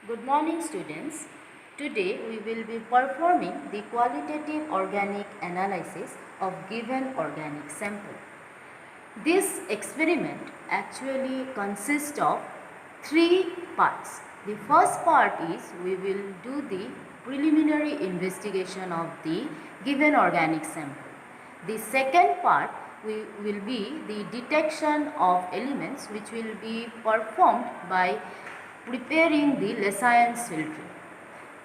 Good morning, students. Today we will be performing the qualitative organic analysis of given organic sample. This experiment actually consists of three parts. The first part is we will do the preliminary investigation of the given organic sample. The second part will be the detection of elements which will be performed by preparing the Lessons filtering.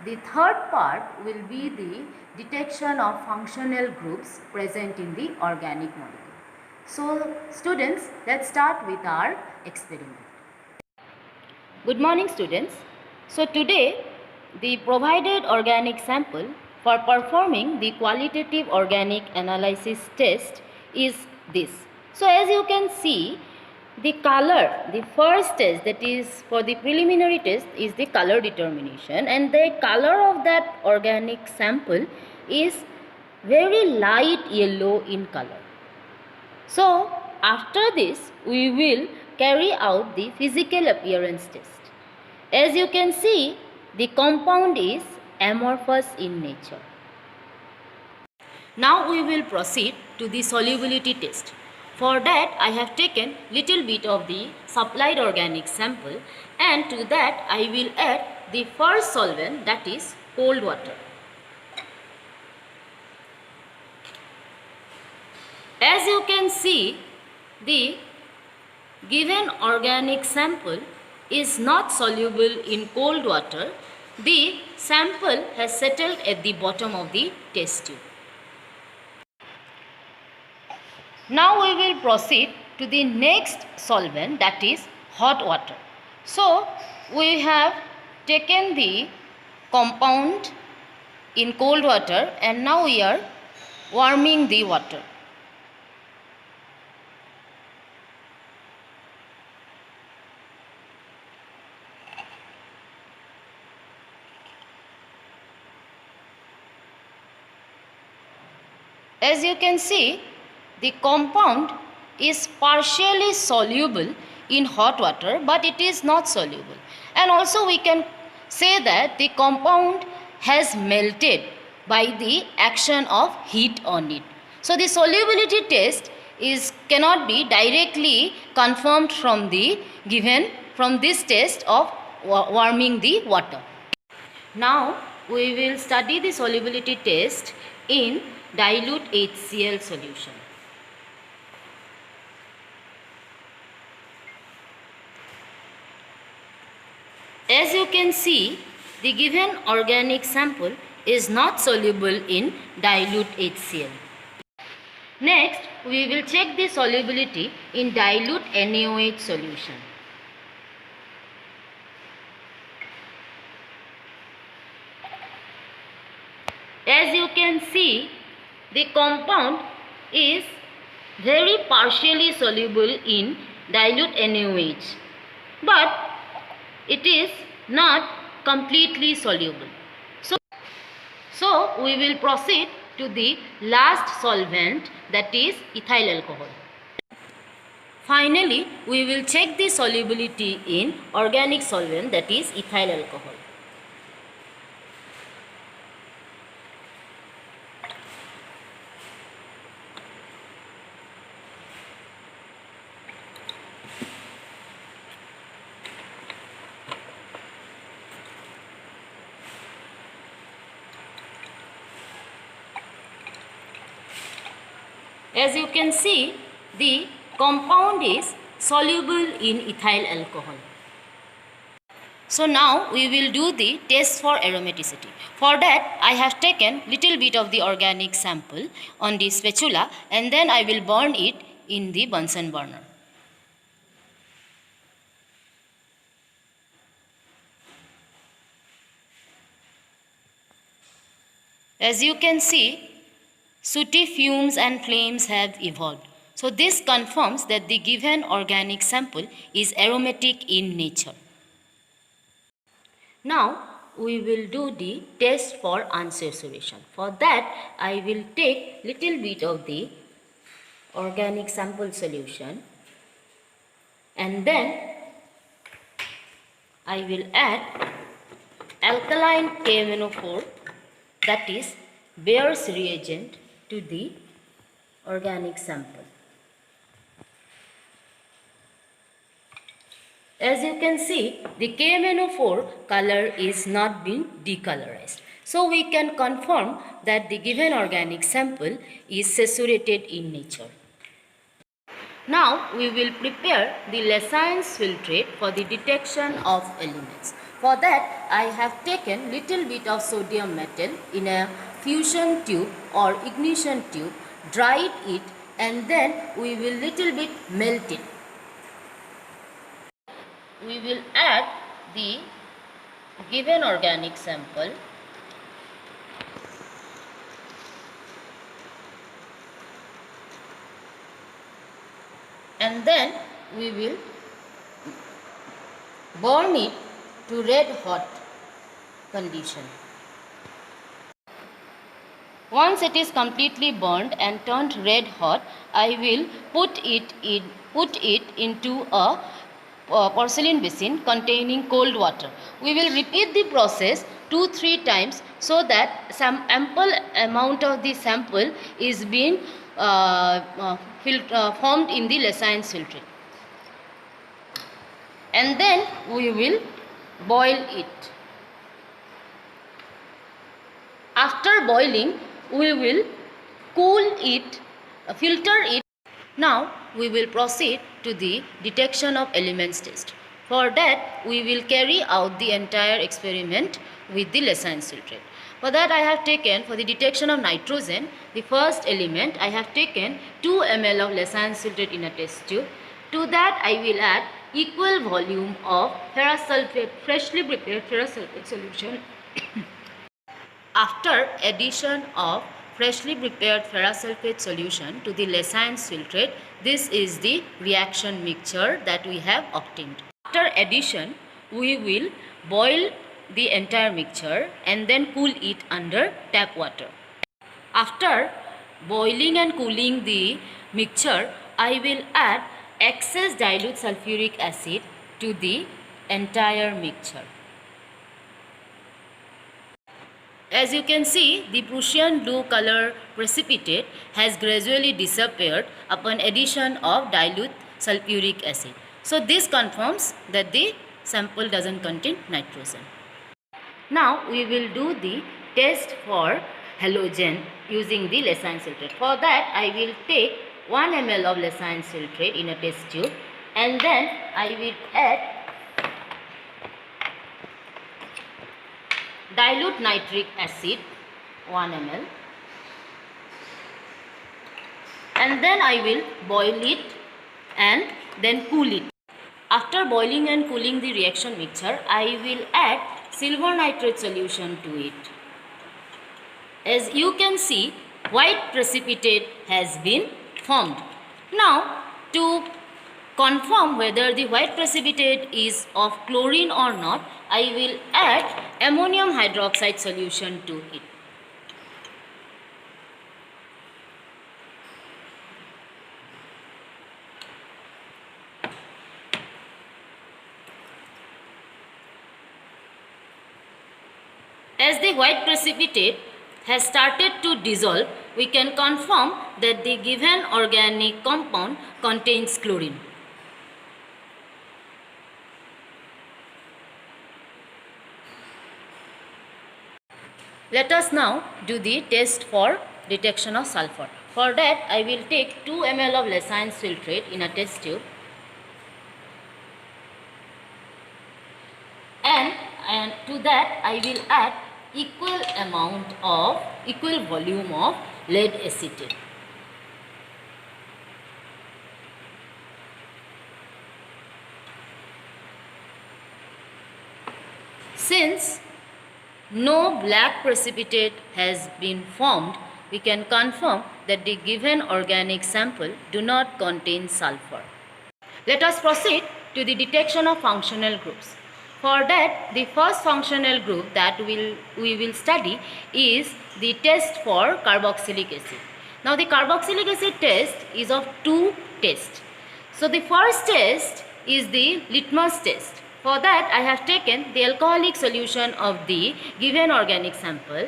The third part will be the detection of functional groups present in the organic molecule. So, students, let's start with our experiment. Good morning, students. So, today the provided organic sample for performing the qualitative organic analysis test is this. So, as you can see, the color, the first test, that is for the preliminary test, is the color determination, and the color of that organic sample is very light yellow in color. So, after this, we will carry out the physical appearance test. As you can see, the compound is amorphous in nature. Now we will proceed to the solubility test. For that, I have taken little bit of the supplied organic sample, and to that I will add the first solvent, that is cold water. As you can see, the given organic sample is not soluble in cold water. The sample has settled at the bottom of the test tube. Now we will proceed to the next solvent, that is hot water. So we have taken the compound in cold water and now we are warming the water. As you can see, the compound is partially soluble in hot water, but it is not soluble. And also we can say that the compound has melted by the action of heat on it. So the solubility test cannot be directly confirmed from this test of warming the water. Now we will study the solubility test in dilute HCl solution. As you can see, the given organic sample is not soluble in dilute HCl. Next, we will check the solubility in dilute NaOH solution. As you can see, the compound is very partially soluble in dilute NaOH, but it is not completely soluble. So we will proceed to the last solvent, that is ethyl alcohol. Finally, we will check the solubility in organic solvent, that is ethyl alcohol. As you can see, the compound is soluble in ethyl alcohol. So now we will do the test for aromaticity. For that, I have taken little bit of the organic sample on the spatula and then I will burn it in the Bunsen burner. As you can see, sooty fumes and flames have evolved. So this confirms that the given organic sample is aromatic in nature. Now we will do the test for unsaturation. For that, I will take little bit of the organic sample solution and then I will add alkaline KMnO4, that is Bayer's reagent, to the organic sample. As you can see, the KMnO4 color is not being decolorized. So we can confirm that the given organic sample is saturated in nature. Now we will prepare the Lessines filtrate for the detection of elements. For that, I have taken little bit of sodium metal in a fusion tube or ignition tube, dried it, and then we will little bit melt it. We will add the given organic sample and then we will burn it to red hot condition. Once it is completely burned and turned red hot, I will put it into a porcelain basin containing cold water. We will repeat the process 2-3 times so that some ample amount of the sample is being formed in the Lessines filtrate. And then we will boil it. After boiling, we will cool it, filter it. Now we will proceed to the detection of elements test. For that, we will carry out the entire experiment with the Lessines filtrate. For that, I have taken, for the detection of nitrogen, the first element, I have taken 2 ml of Lessines filtrate in a test tube. To that, I will add equal volume of ferrous sulfate, freshly prepared ferrous sulfate solution. After addition of freshly prepared ferrous sulfate solution to the Lessines filtrate, this is the reaction mixture that we have obtained. After addition, we will boil the entire mixture and then cool it under tap water. After boiling and cooling the mixture, I will add excess dilute sulfuric acid to the entire mixture. As you can see, the Prussian blue color precipitate has gradually disappeared upon addition of dilute sulfuric acid. So this confirms that the sample doesn't contain nitrogen. Now we will do the test for halogen using the Lessines filtrate. For that, I will take 1 ml of Lessines filtrate in a test tube and then I will add dilute nitric acid 1 ml and then I will boil it and then cool it. After boiling and cooling the reaction mixture, I will add silver nitrate solution to it. As you can see, white precipitate has been formed. Now, to confirm whether the white precipitate is of chlorine or not, I will add ammonium hydroxide solution to it. As the white precipitate has started to dissolve, we can confirm that the given organic compound contains chlorine. Let us now do the test for detection of sulfur. For that, I will take 2 ml of Lessines filtrate in a test tube and to that I will add equal volume of lead acetate. Since no black precipitate has been formed, we can confirm that the given organic sample do not contain sulfur. Let us proceed to the detection of functional groups. For that, the first functional group that we will study is the test for carboxylic acid. Now, the carboxylic acid test is of 2 tests. So, the first test is the litmus test. For that, I have taken the alcoholic solution of the given organic sample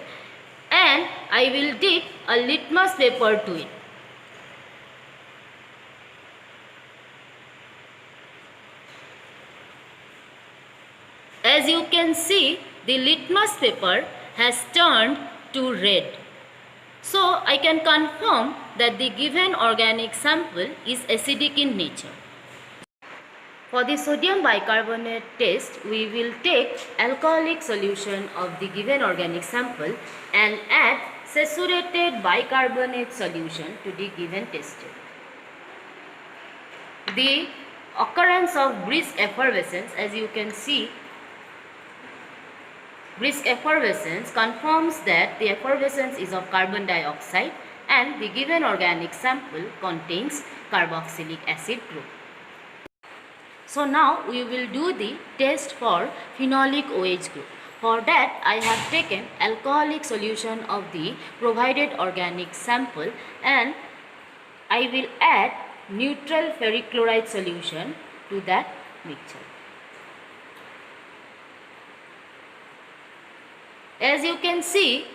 and I will dip a litmus paper to it. As you can see, the litmus paper has turned to red. So, I can confirm that the given organic sample is acidic in nature. For the sodium bicarbonate test, we will take alcoholic solution of the given organic sample and add saturated bicarbonate solution to the given test tube. The occurrence of brisk effervescence, as you can see, brisk effervescence confirms that the effervescence is of carbon dioxide and the given organic sample contains carboxylic acid group. So now we will do the test for phenolic OH group. For that, I have taken alcoholic solution of the provided organic sample and I will add neutral ferric chloride solution to that mixture. As you can see,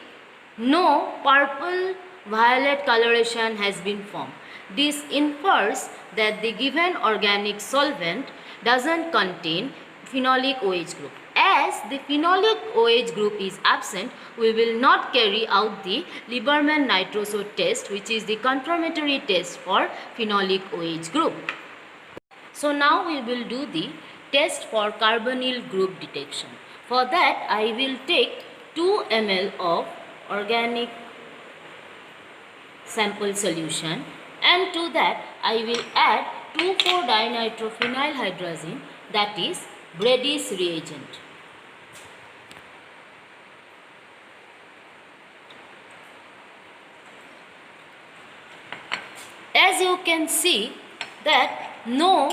no purple violet coloration has been formed. This infers that the given organic solvent doesn't contain phenolic OH group. As the phenolic OH group is absent, we will not carry out the Lieberman nitroso test, which is the confirmatory test for phenolic OH group. So now we will do the test for carbonyl group detection. For that, I will take 2 ml of organic sample solution and to that I will add 2,4-dinitrophenylhydrazine, that is Brady's reagent. As you can see that no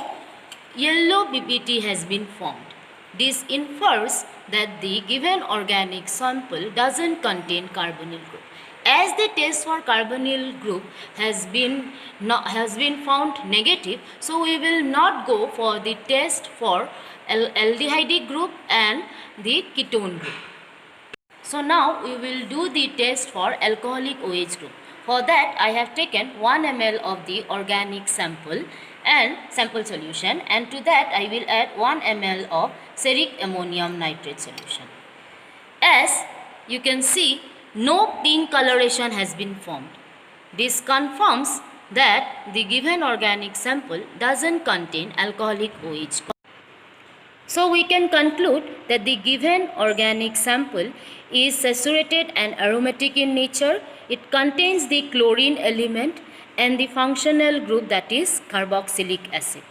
yellow BPT has been formed. This infers that the given organic sample doesn't contain carbonyl group. As the test for carbonyl group has been found negative, so we will not go for the test for aldehyde group and the ketone group. So now we will do the test for alcoholic OH group. For that, I have taken 1 ml of the organic sample and sample solution, and to that I will add 1 ml of steric ammonium nitrate solution. As you can see, no pink coloration has been formed. This confirms that the given organic sample doesn't contain alcoholic OH. So we can conclude that the given organic sample is saturated and aromatic in nature. It contains the chlorine element and the functional group, that is carboxylic acid.